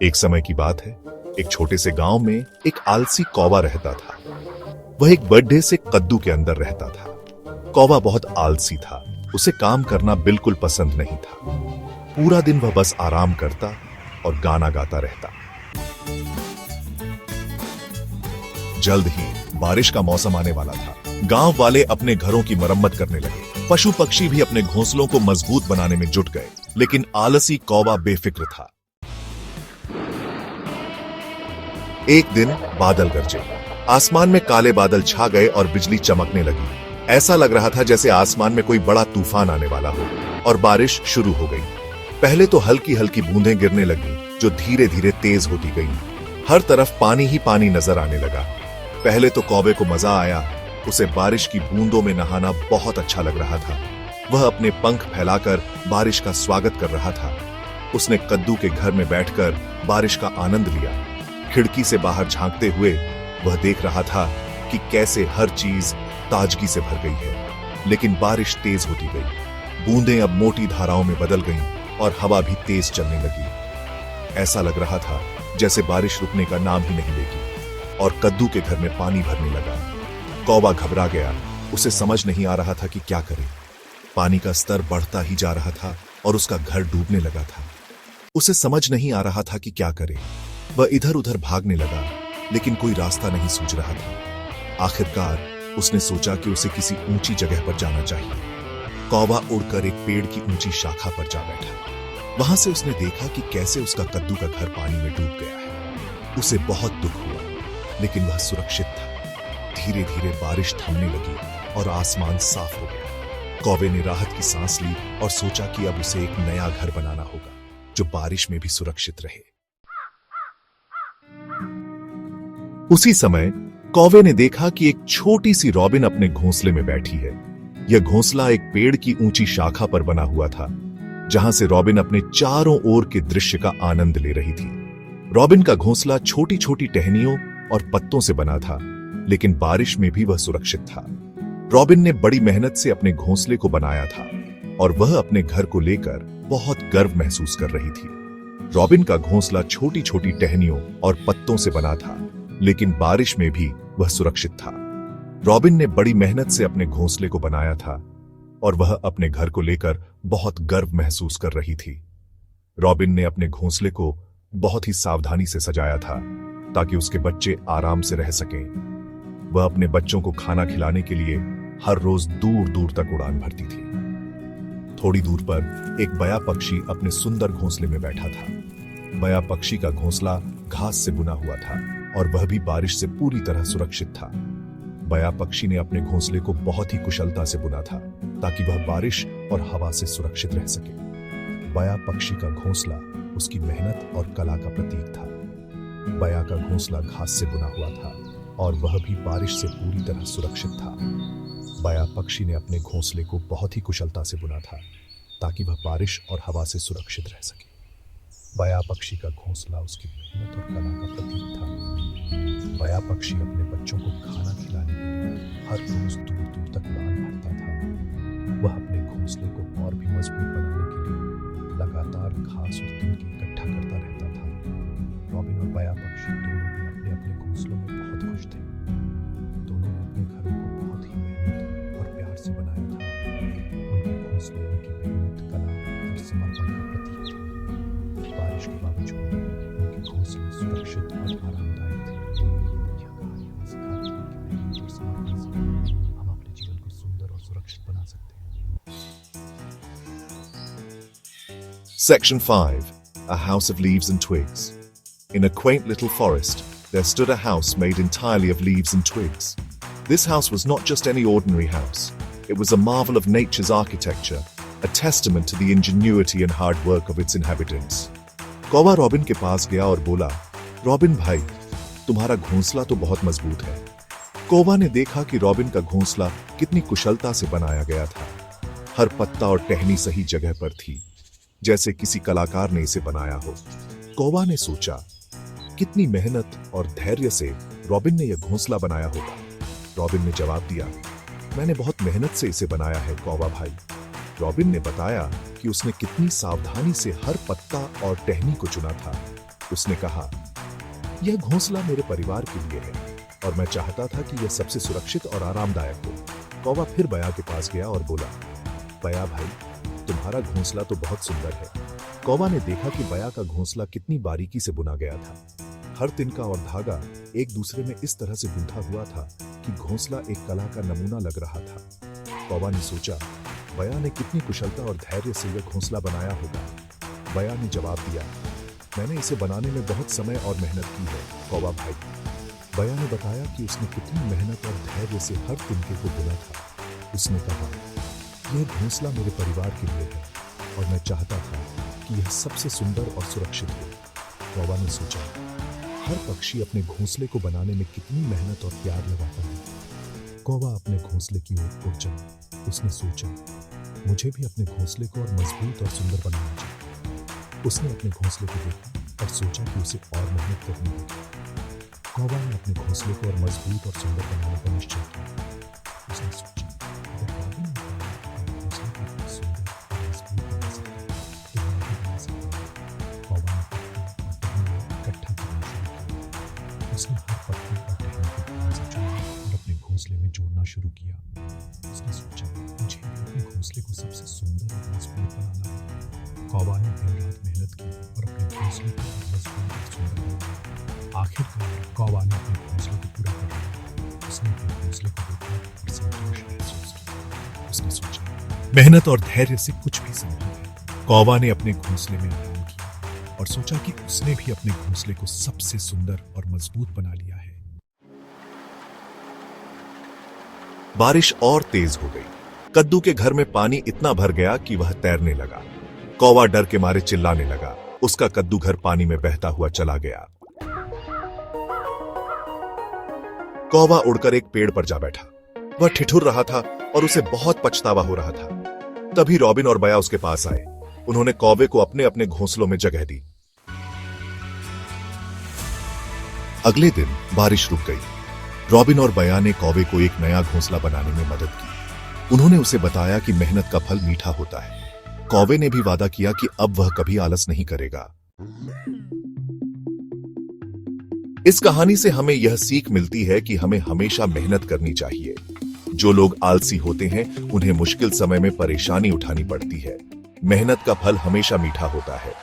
एक समय की बात है, एक छोटे से गांव में एक आलसी कौवा रहता था। वह एक बर्थडे से कद्दू के अंदर रहता था। कौवा बहुत आलसी था, उसे काम करना बिल्कुल पसंद नहीं था। पूरा दिन वह बस आराम करता और गाना गाता रहता। जल्द ही बारिश का मौसम आने वाला था। गांव वाले अपने घरों की मरम्मत करने लगे। पशु पक्षी भी अपने घोंसलों को मजबूत बनाने में जुट गए, लेकिन आलसी कौवा बेफिक्र था। एक दिन बादल गरजे। आसमान में काले बादल छा गए और बिजली चमकने लगी। ऐसा लग रहा था जैसे आसमान में कोई बड़ा तूफान आने वाला हो, और बारिश शुरू हो गई। पहले तो हल्की हल्की बूंदें गिरने लगी, जो धीरे धीरे तेज होती गई। हर तरफ पानी ही पानी नजर आने लगा। पहले तो कौवे को मजा आया। उसे बारिश की बूंदों में नहाना बहुत अच्छा लग रहा था। वह अपने पंख फैलाकर बारिश का स्वागत कर रहा था। उसने कद्दू के घर में बैठकर बारिश का आनंद लिया। खिड़की से बाहर झांकते हुए वह देख रहा था कि कैसे हर चीज ताजगी से भर गई है। लेकिन बारिश तेज होती गई। बूंदें अब मोटी धाराओं में बदल गईं और हवा भी तेज चलने लगी। ऐसा लग रहा था जैसे बारिश रुकने का नाम ही नहीं लेगी, और कद्दू के घर में पानी भरने लगा। कौवा घबरा गया। उसे समझ नहीं आ रहा था कि क्या करे। पानी का स्तर बढ़ता ही जा रहा था और उसका घर डूबने लगा था। उसे समझ नहीं आ रहा था कि क्या करे। वह इधर उधर भागने लगा, लेकिन कोई रास्ता नहीं सूझ रहा था। आखिरकार उसने सोचा कि उसे किसी ऊंची जगह पर जाना चाहिए। कौवा उड़कर एक पेड़ की ऊंची शाखा पर जा बैठा। वहां से उसने देखा कि कैसे उसका कद्दू का घर पानी में डूब गया है। उसे बहुत दुख हुआ, लेकिन वह सुरक्षित था। धीरे धीरे बारिश थमने लगी और आसमान साफ हो गया। कौवे ने राहत की सांस ली और सोचा कि अब उसे एक नया घर बनाना होगा, जो बारिश में भी सुरक्षित रहे। उसी समय कौवे ने देखा कि एक छोटी सी रॉबिन अपने घोंसले में बैठी है। यह घोंसला एक पेड़ की ऊंची शाखा पर बना हुआ था, जहां से रॉबिन अपने चारों ओर के दृश्य का आनंद ले रही थी। रॉबिन का घोंसला छोटी छोटी टहनियों और पत्तों से बना था, लेकिन बारिश में भी वह सुरक्षित था। रॉबिन ने बड़ी मेहनत से अपने घोंसले को बनाया था, और वह अपने घर को लेकर बहुत गर्व महसूस कर रही थी। रॉबिन का घोंसला छोटी छोटी टहनियों और पत्तों से बना था, लेकिन बारिश में भी वह सुरक्षित था। रॉबिन ने बड़ी मेहनत से अपने घोंसले को बनाया था, और वह अपने घर को लेकर बहुत गर्व महसूस कर रही थी। रॉबिन ने अपने घोंसले को बहुत ही सावधानी से सजाया था, ताकि उसके बच्चे आराम से रह सकें। वह अपने बच्चों को खाना खिलाने के लिए हर रोज दूर दूर तक उड़ान भरती थी। थोड़ी दूर पर एक बया पक्षी अपने सुंदर घोंसले में बैठा था। बया पक्षी का घोंसला घास से बुना हुआ था, और वह भी बारिश से पूरी तरह सुरक्षित था। बया पक्षी ने अपने घोंसले को बहुत ही कुशलता से बुना था, ताकि वह बारिश और हवा से सुरक्षित रह सके। बया पक्षी का घोंसला उसकी मेहनत और कला का प्रतीक था। बया का घोंसला घास से बुना हुआ था, और वह भी बारिश से पूरी तरह सुरक्षित था। बया पक्षी ने अपने घोंसले को बहुत ही कुशलता से बुना था, ताकि वह बारिश और हवा से सुरक्षित रह सके। बया पक्षी का घोंसला उसकी मेहनत और कला का प्रतीक था। बया पक्षी अपने बच्चों को खाना खिलाने के लिए हर रोज दूर दूर तक उड़ान भरता था। वह अपने घोंसले को और भी मजबूत बनाने के लिए लगातार घास और तिनके इकट्ठा करता रहता था। रॉबिन और बया पक्षी दोनों भी अपने अपने घोंसलों में बहुत खुश थे। दोनों ने अपने घरों को बहुत ही मेहनत और प्यार से बनाया था। उनके घोंसले उनकी मेहनत, कला और समर्पण का प्रतीक थे। बारिश के बावजूद उनके घोंसले सुरक्षित और आरामदायक थे। यह कहानी हमें सिखाती है कि मेहनत और समर्पण से हम अपने जीवन को सुंदर और सुरक्षित बना सकते हैं। Section 5. A House of Leaves and Twigs. In a quaint little forest, there stood a house made entirely of leaves and twigs. This house was not just any ordinary house. It was a marvel of nature's architecture, a testament to the ingenuity and hard work of its inhabitants. कौवा robin के पास गया और बोला, robin भाई, तुम्हारा घोंसला तो बहुत मजबूत है। कौवा ने देखा कि रॉबिन का घोंसला कितनी कुशलता से बनाया गया था। हर पत्ता और टहनी सही जगह पर थी, जैसे किसी कलाकार ने इसे बनाया हो। कौवा ने सोचा, कितनी मेहनत और धैर्य से रॉबिन ने यह घोंसला बनाया होगा। रॉबिन ने जवाब दिया, मैंने बहुत मेहनत से इसे बनाया है कौवा भाई। रॉबिन ने बताया कि उसने कितनी सावधानी से हर पत्ता और टहनी को चुना था। उसने कहा, यह घोंसला मेरे परिवार के लिए है और मैं चाहता था कि यह सबसे सुरक्षित और आरामदायक हो। कौवा फिर बया के पास गया और बोला, बया भाई, तुम्हारा घोंसला तो बहुत सुंदर है। कौवा ने देखा कि बया का घोंसला कितनी बारीकी से बुना गया था। हर तिनका और धागा एक दूसरे में इस तरह से गूंथा हुआ था कि घोंसला एक कला का नमूना लग रहा था। कौवा ने सोचा, बया ने कितनी कुशलता और धैर्य से यह घोंसला बनाया होगा। बया ने जवाब दिया, मैंने इसे बनाने में बहुत समय और मेहनत की है कौवा भाई। बया ने बताया कि उसने कितनी मेहनत और धैर्य से हर तिनके को बुना था। उसने कहा, यह घोंसला मेरे परिवार के लिए है और मैं चाहता था कि यह सबसे सुंदर और सुरक्षित हो। कौवा ने सोचा, हर पक्षी अपने घोंसले को बनाने में कितनी मेहनत और प्यार लगाता है। कौवा अपने घोंसले की ओर उड़ चला। उसने सोचा, मुझे भी अपने घोंसले को और मजबूत और सुंदर बनाना चाहिए। उसने अपने घोंसले को देखा और सोचा कि उसे और मेहनत करनी होगी। कौवा ने अपने घोंसले को और मजबूत और सुंदर बनाने का निश्चय किया। उसने सोचा, अगर रॉबिन अपने घोंसले को इतना सुंदर और मजबूत बना सकता है तो मैं भी बना सकता हूँ। कौवा ने पत्ते और टहनियाँ इकट्ठा करना शुरू किया। उसने हर पत्ते और टहनी को ध्यान से चुना और अपने घोंसले में जोड़ना शुरू किया। उसने सोचा, मुझे भी अपने घोंसले को सबसे सुंदर और मजबूत बनाना है। कौवा ने दिन रात मेहनत की और अपने घोंसले को मजबूत और सुंदर बनाया। आखिरकार कौवा ने अपने घोंसले को पूरा कर लिया। उसने अपने घोंसले को देखा और संतोष महसूस किया। उसने सोचा, मेहनत और धैर्य से कुछ भी संभव है। कौवा ने अपने घोंसले में आराम किया और सोचा कि उसने भी अपने घोंसले को सबसे सुंदर और मजबूत बना लिया है। बारिश और तेज हो गई। कद्दू के घर में पानी इतना भर गया कि वह तैरने लगा। कौवा डर के मारे चिल्लाने लगा। उसका कद्दू घर पानी में बहता हुआ चला गया। कौवा उड़कर एक पेड़ पर जा बैठा। वह ठिठुर रहा था और उसे बहुत पछतावा हो रहा था। तभी रॉबिन और बया उसके पास आए। उन्होंने कौवे को अपने अपने घोंसलों में जगह दी। अगले दिन बारिश रुक गई। रॉबिन और बया ने कौवे को एक नया घोंसला बनाने में मदद की। उन्होंने उसे बताया कि मेहनत का फल मीठा होता है। कौवे ने भी वादा किया कि अब वह कभी आलस नहीं करेगा। इस कहानी से हमें यह सीख मिलती है कि हमें हमेशा मेहनत करनी चाहिए। जो लोग आलसी होते हैं उन्हें मुश्किल समय में परेशानी उठानी पड़ती है। मेहनत का फल हमेशा मीठा होता है।